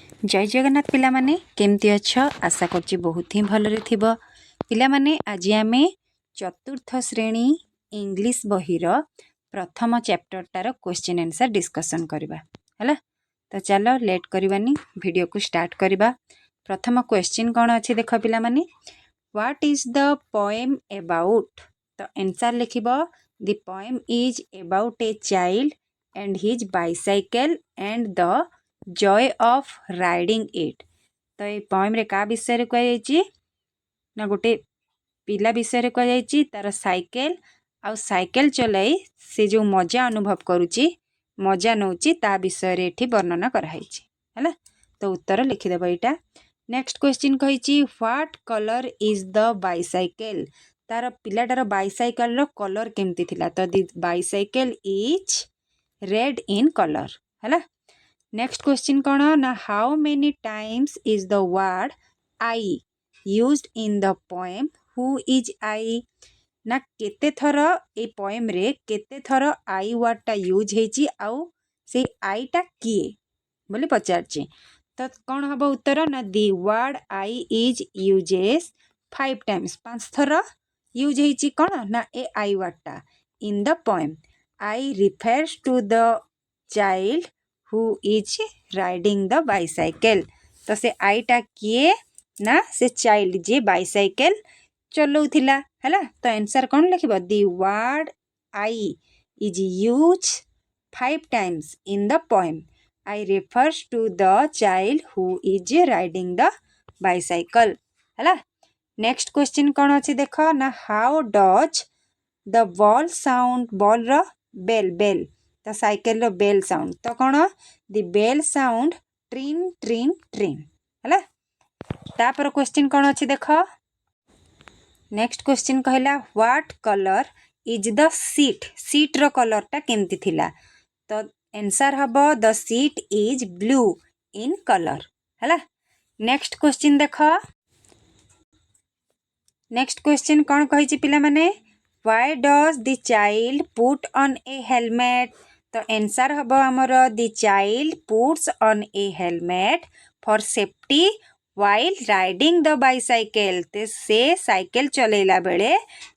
जय जगन्नाथ पिला माने केमती अच्छ आशा करछि बहुत ही भलरे थिबो पिला माने आज आमे चतुर्थ श्रेणी इंग्लिश बहिर प्रथम चैप्टर तार क्वेश्चन आंसर डिस्कशन करबा हला। तो चलो लेट करबानी वीडियो को स्टार्ट करबा। प्रथम क्वेश्चन कौन अच्छे देख पिला माने what is the poem about. तो आंसर लिखिबो the poem is about a child and his bicycle and the joy of riding it. तो ये पोएम रे का विषय रे कह ना गोटे पिला विषय रे कह तार साइकेल आ साइकेल चलाई से जो मजा अनुभव करुच्ची मजा नौची ता विषय रे एठी वर्णना कराई है। तो उत्तर लिखिदेव यहाँ। नेक्स्ट क्वेश्चन कही what colour is the bicycle. तार पिलाटार बाइसाइकेल रो कलर केमती थिला। तो the bicycle is red in colour है। नेक्स्ट क्वेश्चन कौन ना how many times is the word I used in the poem who is I. ना केते थर ए पोएम रे केते थर आई वर्डटा यूज हेची आउ से आईटा किए बोली पचारछि। तो कौन हम उत्तर ना the word I is uses 5 times 5 थर यूज हेची कौन ना ए आई वर्डटा in the poem. I refers to the child who is riding the bicycle. तो से आईटा किए ना से चाइल्ड जे बाइसाइकेल चलाउथिला हैला। तो आंसर कौन लिखिबो the word I is use 5 times in the poem. I refers to the child who is riding the bicycle हैला। नेक्स्ट क्वेश्चन कौन अच्छे देख ना how does the ball sound ball रो बेल बेल। तो साइकेल रो बेल साउंड तो कौन द बेल साउंड ट्रिन ट्रिन ट्रिन हैला। तापर क्वेश्चन कौन अच्छे देख। नेक्स्ट क्वेश्चन कहला what colour is the seat. Seat row colour टा केमती थिला। तो आंसर हबो the seat is blue in colour हैला। नेक्स्ट क्वेश्चन देख। नेक्स्ट क्वेश्चन कौन कही पिला माने why does the child put on a helmet. तो आंसर हम आमर the child puts on a helmet for safety while riding the bicycle. ते से साइकेल चलेला बेले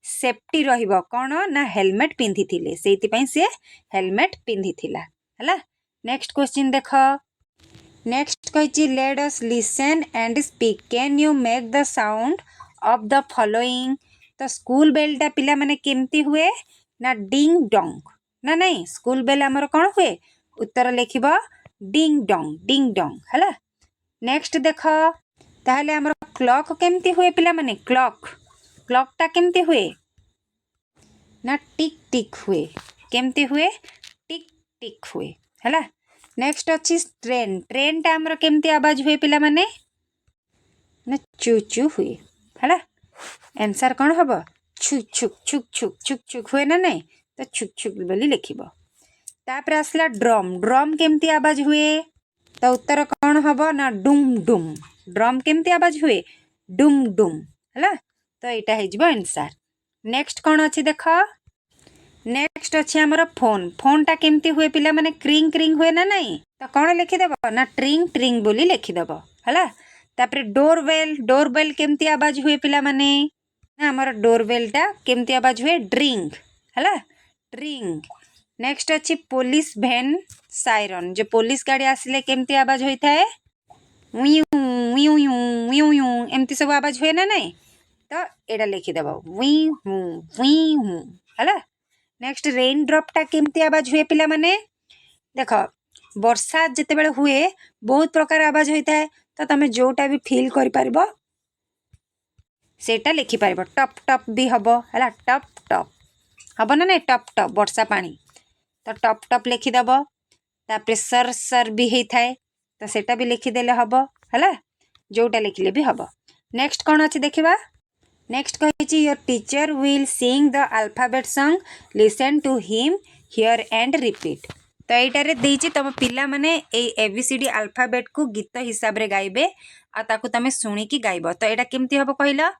सेफ्टी रहिबो कौन ना हेलमेट पिंधि थिले सेति पई से हेलमेट पिंधि थिला हैला। नेक्स्ट क्वेश्चन देख। नेक्स्ट कहिची let us listen and speak can you make the sound of the following. तो स्कूल बेलटा पिला माने केमती हुए ना डिंग डोंग ना नहीं स्कूल बेल आमर कौन हुए उत्तर लिखिबो डिंग डोंग हैला। नेक्स्ट देख ताहले आमर क्लॉक केमती हुए पिला माने क्लॉक क्लॉकटा केमती हुए ना टिक टिक हुए केमती हुए टिक टिक हुए हैला। नेक्स्ट अच्छी ट्रेन ट्रेनटा आमर केमती आवाज हुए पिला माने ना चू चू हुए हैला। आंसर कौन हम छुक छुक छुक छुक छुक छुक हुए ना नहीं तो छुक छुक बोली लिखिबो। तापर आसला ड्रम ड्रम केमती आवाज हुए तो उत्तर कौन हम ना डुम डुम ड्रम केमती आवाज हुए डुम डुम हैला। तो यहाँ हो आंसर। नेक्स्ट कौन अच्छी देख। नेक्स्ट अच्छे आमर फोन फोनटा केमती हुए पिला माने क्रिंग क्रिंग हुए ना नहीं तो कौन लिखिदेव ना ट्रिंग ट्रिंग बोली लिखिदेव हैला। तापर डोरबेल केमती आवाज हुए पिला माने ना आमर डोरबेलटा केमती आवाज हुए ड्रिंग हैला ड्रिंग। नेक्स्ट अच्छी पुलिस भैन साइरन जो पुलिस गाड़ी आसिले केमती आवाज होता है एमती सब आवाज हुए ना नहीं तो एटा लिखिदेव हैला। नेक्स्ट रेन ड्रॉपटा केमती आवाज हुए पिला माने देख वर्षा जिते बेले हुए बहुत प्रकार आवाज होता है तो तमें जोटा भी फील कर पारिबो सेटा लिखि पारिबो टप टप भी हबो हैला टप टप हबो ना नहीं टप टप वर्षा पानी तो टप टप लिखिदेव। तापर सर सर भी होता है तो सेटा भी लिखिदेले हबो हैला जोटा लिखिले भी हबो। नेक्स्ट कौन अच्छे देखिबा। नेक्स्ट कहिची your teacher will sing the alphabet song listen to him here and repeat. तो यहीटारे देइची तुम पिला माने ए एबीसीडी अल्फाबेट को गीत हिसाब रे गाइबे आ ताकू तमे सुनिकी गाइब। तो एटा केमती हबो कहला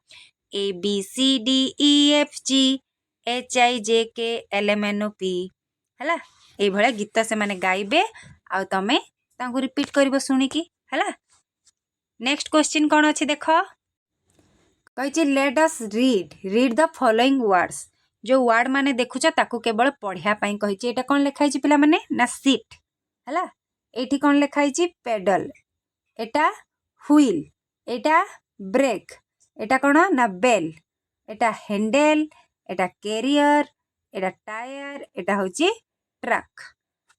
A B C D E F G H I J K L M N O P हैला। एई भळा गीत से माने गाइबे आ तमे तांको रिपीट करिवो सुनिकी है। नेक्स्ट क्वेश्चन कौन अच्छी देख कही let us read the following words जो वर्ड माने देखुच ताकू केवल पढ़ापी कही एटा कौन लिखाई पिला माने ना सीट है। ये कौन लिखाई पेडल एटा व्हील एटा ब्रेक एटा कौन ना बेल एटा हैंडल एटा कैरियर एटा टायर एटा होची ट्रक।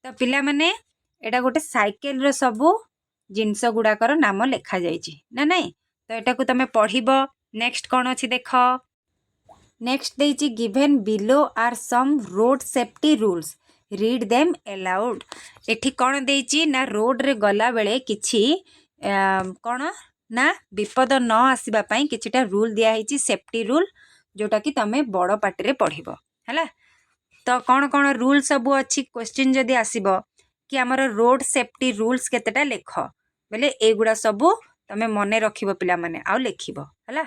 तो पिला माने एटा गोटे साइकेल रो सबू जिनस गुड़ाकर नाम लिखा जाइए ना नहीं। तो एटा को तमे पढ़िबो। नेक्स्ट कौन अच्छी देख नेक्स्ट देइछि given below are some road safety rules read them aloud. एठी कौन देइछि ना रोड रे गला बेले किछि कौन ना विपद न आसीबा पई किछिटा रूल दिया हिछि सेफ्टी रूल जोटा कि तमे बड़ पार्टी पढ़िबो है। तो कौन कौन रूल सबू अच्छी क्वेश्चन जदि आसीबो कि आमर रोड सेफ्टी रूल्स केतेटा लेख बेले एगुड़ा सबू तमे मने रखिबो पिला माने आउ लिखिबो है।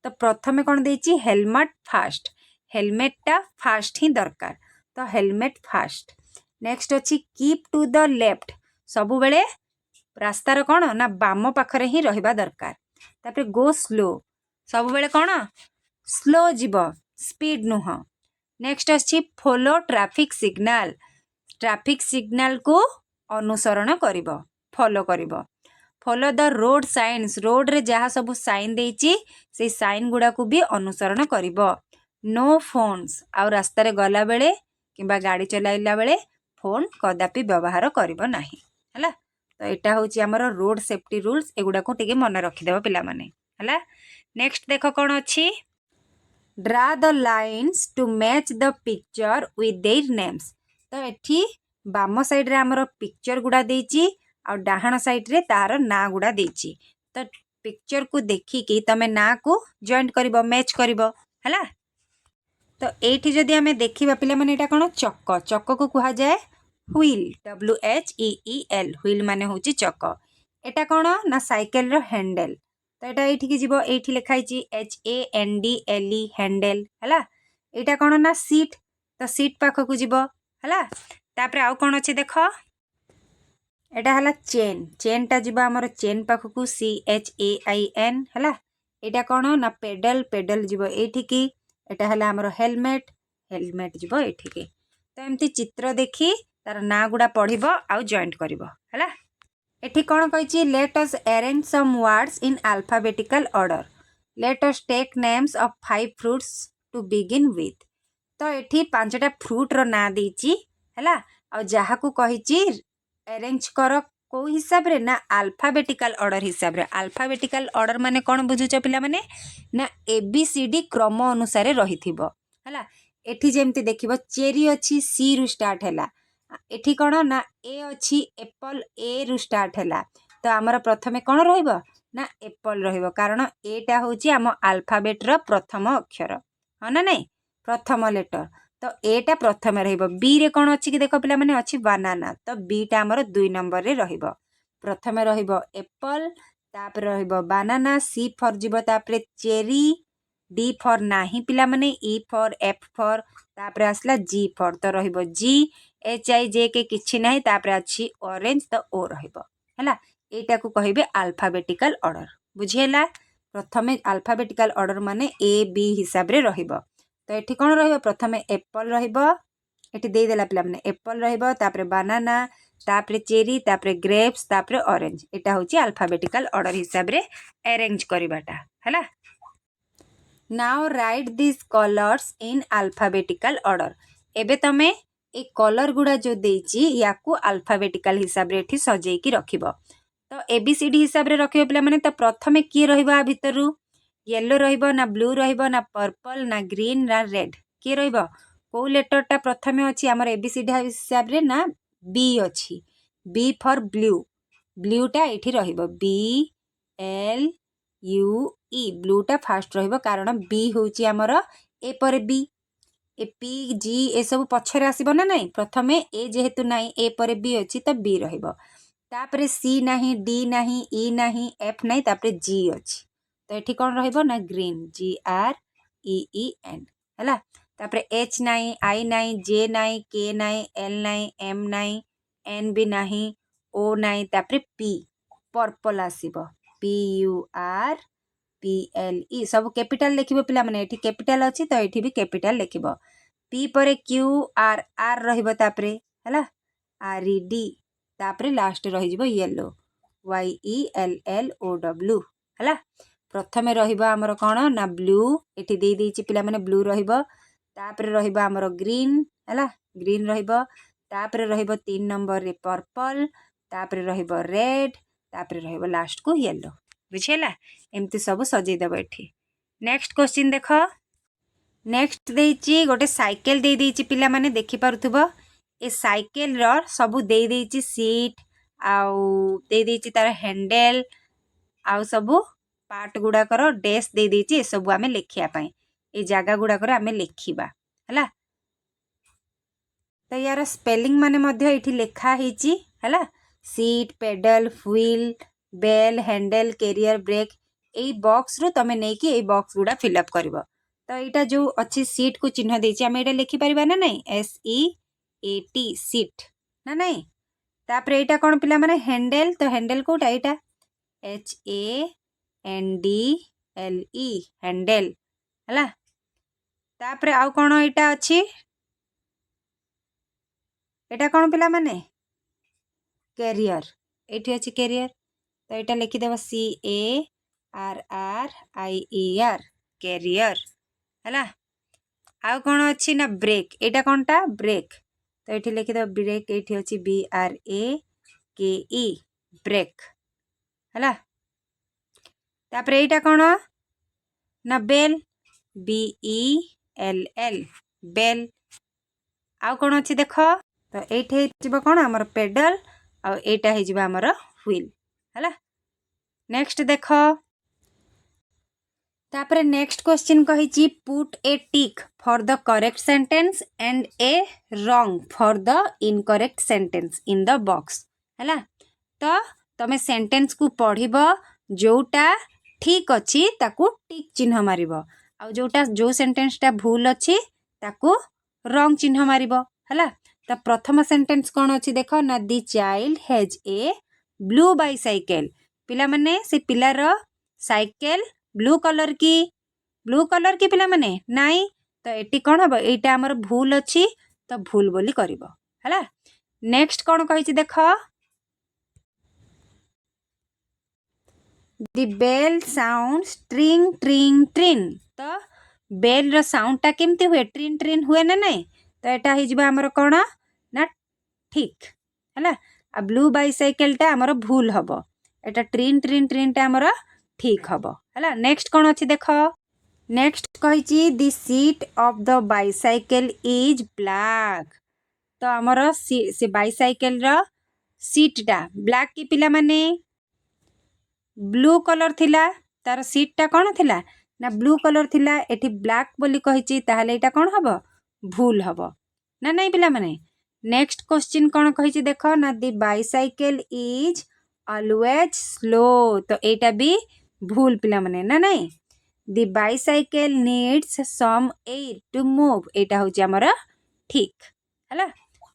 तो प्रथमे कौन देइछि हेलमेट टा फास्ट ही दरकार तो हेलमेट फास्ट। नेक्स्ट अच्छी कीप टू द लेफ्ट सबु बेले रास्तार कौन ना बाम पाखरे ही रहिबा दरकार। तापर गो स्लो सबु बेले कौन स्लो जीवो स्पीड नुह। नेक्स्ट अच्छी फॉलो ट्रैफिक सिग्नल को अनुसरण करिबो फॉलो करिबो। Follow the road science road रे जहाँ सब साइन देइछि से साइन गुड़ा को भी अनुसरण करिबो। नो फोन्स आ रास्ता रे गला बेले किंबा गाड़ी चलाइला बेले फोन कदापि व्यवहार करिबो नाही हैला। तो एटा होची हमर रोड सेफ्टी रूल्स एगुड़ा को टिके मन रखि देबो पिला माने हैला। नेक्स्ट देखो कौन अच्छी draw the lines to match the picture with their names. तो एठी बाम साइड रे हमर पिक्चर गुड़ा देइछि आ डाहाण साइड रे तार ना गुड़ा देइछि। तो पिक्चर को देखिकी तमे ना को जॉइंट करिवो मैच करिवो हैला। तो एठी जदि हमें देखिबा पिला माने एटा कोन चक्क को कहा जाए व्हील WHEEL व्हील माने होची चक्क। एटा कोन ना साइकिल रो हैंडल तो एटा एठी की जीवो एठी लिखाई छि HANDLE हैंडल हैला। एटा कोन ना सीट तो सीट पाख को जीवो हैला। तापर आउ कोन अछि देखो एटा हला चेन टा जीवा हमर चेन पाख को CHAIN हैला। एटा कोन ना पेडल जीवो एठी की एटा हला हमर हेलमेट जीवो एठी की। तो एमती चित्र देखी तार ना गुड़ा पढ़िबो आउ जॉइंट करिवो हैला। एठी कोन कहिछि let us arrange some words in alphabetical order let us take names of 5 fruits to begin with. तो एठी 5टा फ्रूट रो ना देइछि हैला आ जहा को कहिछि अरेंज कर को हिसाब रे ना अल्फाबेटिकल ऑर्डर हिसाब रे। अल्फाबेटिकल ऑर्डर माने कोन बुझुछ पिला माने ना ABCD क्रम अनुसार रहिथिबो हैला। एठी जेमती देखिबो चेरी अछि C रु स्टार्ट हैला एठी कोन ना ए अछि एप्पल A रु स्टार्ट हैला। तो हमर प्रथमे कोन रहइबो ना एप्पल रहइबो कारण एटा होछि हम अल्फाबेट रो प्रथम अक्षर ह ना नै प्रथम लेटर। तो एटा प्रथमे रहइबो बी रे कोन अछि कि देखो पिला माने अछि बनाना तो बी टा हमर 2 नंबर रे रहइबो। प्रथमे रहइबो एप्पल तापर रहइबो बनाना C फॉर जीवो तापर चेरी D फॉर नाही पिला माने E फॉर F फॉर तापर आसला G फॉर तो रहइबो GHIJ के किछि नाही तापर अछि ऑरेंज तो ओ रहइबो हैला। एटा को कहिबे अल्फाबेटिकल ऑर्डर बुझियला। प्रथमे अल्फाबेटिकल ऑर्डर माने A B हिसाब रे रहइबो। तो एठी कोन रहइबो प्रथमे एप्पल रहइबो एठी देई देला पिला माने एप्पल रहइबो तापर बनाना तापर चेरी तापर ग्रेप्स तापर ऑरेंज एटा होची अल्फाबेटिकल ऑर्डर हिसाब रे अरेंज करिबाटा हैला। Now right this colours in alphabetical order. एबे तमे ए कलर गुड़ा जो देइछि याकू अल्फाबेटिकल हिसाब रे एठी सजेई की रखिबो। तो ABCD हिसाब रे रखिबो पिला माने तो प्रथमे की रहइबो आ भितरु येलो रहइबो ना ब्लू रहइबो ना पर्पल ना ग्रीन ना रेड की रहइबो को लेटर टा प्रथमे अछि हमर ABCD हिसाब रे ना B अछि B फॉर ब्लू टा एठी रहइबो BLUE ब्लू टा फास्ट रहइबो कारण B होची हमर ए पर B ए P G ए सब पछरे आसीबो ना नै प्रथमे ए जेहेतु नाही ए पर B अछि त B रहइबो तापर C नाही D नाही E नाही F नाही तापर G अछि तो एठी कोन रहइबो ना ग्रीन GREEN हैला। तापर H नाही I नाही J नाही K नाही L नाही M नाही N भी नाही O नाही तापर P पर्पल आसीबो PURPLE सब कैपिटल लिखिबो पिला माने एठी कैपिटल अछि तो एठी भी कैपिटल लिखिबो P परे QR रहिबो तापरे हला RED तापरे लास्ट रहि जिवो येलो YELLOW हला प्रथमे रहिबो हमर कोन ना ब्लू एठी दे देछि पिला माने ब्लू रहिबो तापरे रहिबो हमर ग्रीन हला ग्रीन रहिबो तापरे रहिबो 3 नंबर रे पर्पल तापरे रहिबो रेड तापरे रहिबो लास्ट को येलो बुझेला एमती सब सजै देबो एठी नेक्स्ट क्वेश्चन देखो नेक्स्ट देछि गोटे साइकिल दे देछि पिला माने देखि पारुथबो ए साइकिल रो सब दे देछि सीट आउ दे देछि तार हैंडल आउ सब पार्ट गुडा करो डेस दे देछि ए सब आमे लेखिया पई ए जागा गुडा करो आमे लेखिबा हला तो यार स्पेलिंग माने मध्य एठी लेखा हेछि हला seat pedal wheel bell handle carrier brake ए बॉक्स रो तमे नै कि ए बॉक्स गुडा फिल अप करबो तो एटा जो अच्छी सीट को चिन्ह देछि आमे एटा लिखि परिबा ना नहीं SEAT सीट ना नहीं तापरे एटा कोन पिला माने हैंडल तो हैंडल कोटा एटा HANDLE हैंडल हला तापरे आउ कोन एटा अछि एटा कोन पिला माने कैरियर एठी अछि कैरियर तो एटा लिखि देबो CARRIER कैरियर हला आउ कोन अछि ना ब्रेक एटा कोनटा ब्रेक तो एठी लिखि देबो ब्रेक एठी अछि BRAKE ब्रेक हला तापरे एटा कोन ना बेल BELL बेल आउ कोन अछि देखो तो एठी जिवो कोन हमर पेडल आउ एटा हे जिवो हमर व्हील हला नेक्स्ट देखो तापरे नेक्स्ट क्वेश्चन कहिछि put a tick for the correct sentence and a wrong for the incorrect sentence in the box हला तो तमे सेंटेंस को पढिबो जोटा ठीक अछि ताकू टिक चिन्ह मारिबो आ जोटा जो सेंटेंस ता भूल अछि ताकू रॉन्ग चिन्ह मारिबो हला तो प्रथम सेंटेंस कोन अछि देखो ना दी child has a blue bicycle पिला माने से पिलार साइकिल ब्लू कलर की पिला माने नाई तो एटी कोन हबो एटा हमर भूल अछि तो भूल बोली करिवो हला नेक्स्ट कोन कहिछि देखो दी बेल साउंड ट्रिंग ट्रिंग ट्रिन तो बेल रो साउंड ता केमती हुए ट्रिन ट्रिन हुए ना नहीं तो एटा हे जिबा हमर कोन ना ठीक हला आ ब्लू बाइसाइकिल ता हमर भूल हबो एटा ट्रिन ट्रिन ट्रिन ता हमर ठीक हबो हला नेक्स्ट कोन अछि देखो नेक्स्ट कहिछि the seat of the bicycle is black तो हमर से बाइसाइकिल रो सीट ता ब्लैक की पिला माने ब्लू कलर थिला तार सीट ता कोन थिला ना ब्लू कलर थिला एठी ब्लैक बोली कहिछि ताहले एटा कोन हबो भूल हबो ना नहीं पिला माने नेक्स्ट क्वेश्चन कोन कहिछि देखो ना the bicycle is always slow तो एटा भी भूल पिला माने ना नहीं the bicycle needs some air to move एटा होछि हमर ठीक हला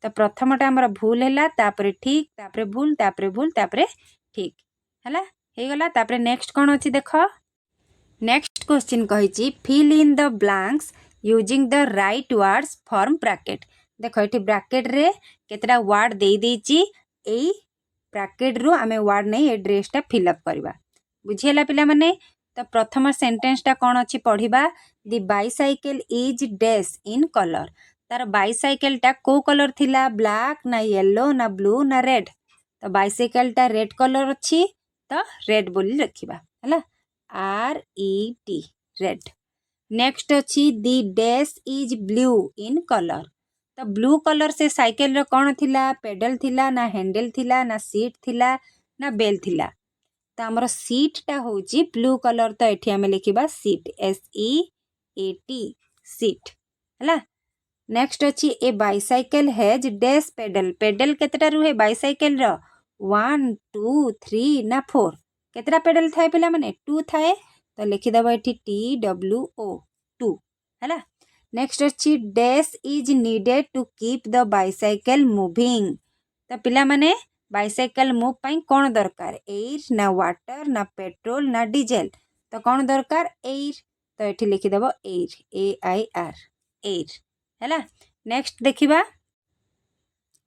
तो प्रथमटा हमर भूल हैला तापरे ठीक तापरे भूल ठीक हला हे गला तापरे नेक्स्ट कोन अछि देखो नेक्स्ट क्वेश्चन कहिछि fill in the blanks using the right words form bracket देखो एठी ब्रैकेट रे केतरा वर्ड दे देछि एई ब्रैकेट रो आमे वर्ड नै ए ड्रेस ता फिल अप करबा बुझियला पिला माने तो प्रथम सेंटेंस ता कोन अछि पढिबा the bicycle is dash in colour तार बाइसाइकिल ता को कलर थिला ब्लैक ना येलो ना ब्लू ना रेड तो बाइसाइकिल ता रेड कलर अछि तो रेड बोली रखिबा हला RED रेड नेक्स्ट अछि the dash is blue in colour तो ब्लू कलर से साइकिल रो कोन थिला पेडल थिला ना हैंडल थिला ना सीट थिला ना बेल थिला तो हमर सीट ता होची ब्लू कलर तो एठी हमें लिखिबा सीट SEAT सीट हला नेक्स्ट अछि a bicycle has dash pedal pedal केतटा रुहे बाइसाइकिल रो 1 2 3 ना 4 केतरा पेडल थाए पिला माने 2 थाए तो लिखि दबो एठी TWO 2 हला नेक्स्ट अछि dash is needed to keep the bicycle moving तो पिला माने बाइसाइकल मूव पाई कौन दरकार एयर ना वाटर ना पेट्रोल ना डीजेल तो कौन दरकार एयर तो ये लिखिदेव एयर AIR एयर है। नेक्स्ट देखिबा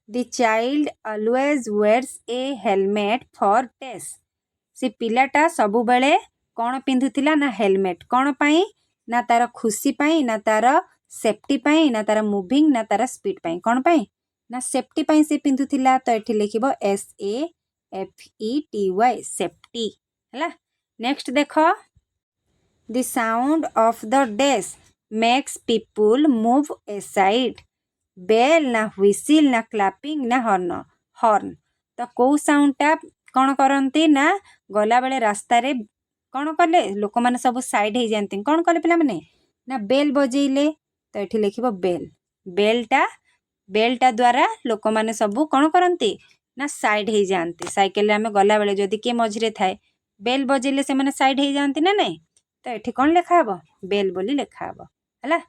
the child always wears a helmet for test से पिलाटा सबु बेले कौन पिंधुतिला ना हेलमेट कौन पाई ना तार खुशी पाई ना तार सेफ्टी पाई ना तार मूविंग ना तार स्पीड पाई कौन पाई ना सेफ्टी पाई से पिंधुतिला तो ये लिखिबो SAFETY सेफ्टी है। नेक्स्ट देख the sound of the dash makes people move aside bell ना व्हिसिल ना क्लैपिंग ना हॉर्न हॉर्न तो कौ साउंडटा कौन करती ना गला बेले रास्ता रे कौन कले लोक मैंने सब साइड हो जाती कौन कले पिला माने ना बेल बजेले तो ये लिखिबो बेल बेलटा द्वारा लोक मैंने सब कौन करती ना साइड हो जाती साइकेल आम गला बेले जदि किए मझे थाए बेल बजेले से मैंने साइड हो जाती ना नहीं तो ये कौन लिखा हे बेल बोली लिखा हे है।